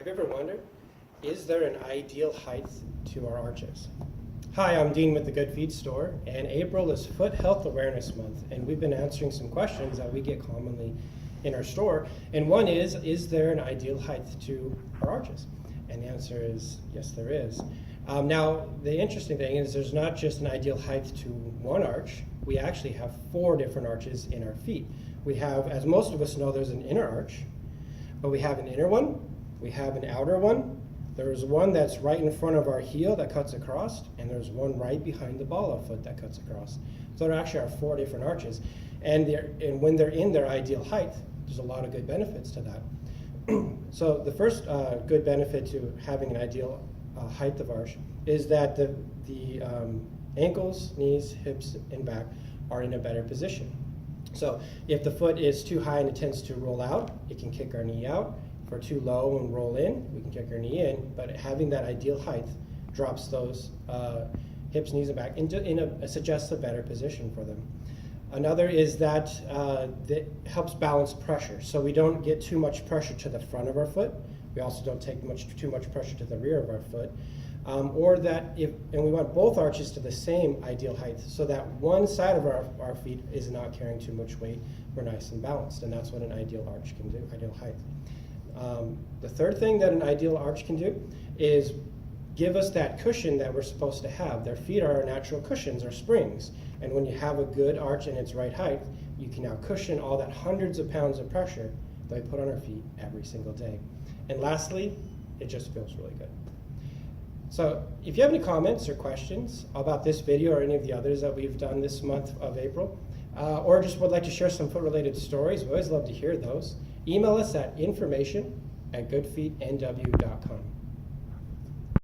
Have you ever wondered, is there an ideal height to our arches? Hi, I'm Dean with the Good Feet Store, and April is Foot Health Awareness Month, and we've been answering some questions that we get commonly in our store. And one is there an ideal height to our arches? And the answer is yes, there is. Now, the interesting thing is there's not just an ideal height to one arch. We actually have 4 different arches in our feet. We have, as most of us know, there's an inner arch, but we have an inner one, we have an outer one, there's one that's right in front of our heel that cuts across, and there's one right behind the ball of foot that cuts across. So there actually are 4 different arches. And when they're in their ideal height, there's a lot of good benefits to that. So the first good benefit to having an ideal height of arch is that the ankles, knees, hips, and back are in a better position. So if the foot is too high and it tends to roll out, it can kick our knee out. If we're too low and roll in, we can kick our knee in. But having that ideal height drops those hips, knees, and back into suggests a better position for them. Another is that helps balance pressure. So we don't get too much pressure to the front of our foot. We also don't take too much pressure to the rear of our foot. And we want both arches to the same ideal height so that one side of our feet is not carrying too much weight. We're nice and balanced, and that's what an ideal arch can do, ideal height. The third thing that an ideal arch can do is give us that cushion that we're supposed to have. Their feet are our natural cushions or springs, and when you have a good arch in its right height, you can now cushion all that hundreds of pounds of pressure that we put on our feet every single day. And lastly, it just feels really good. So if you have any comments or questions about this video or any of the others that we've done this month of April, or just would like to share some foot-related stories, we always love to hear those. Email us at information@goodfeetnw.com.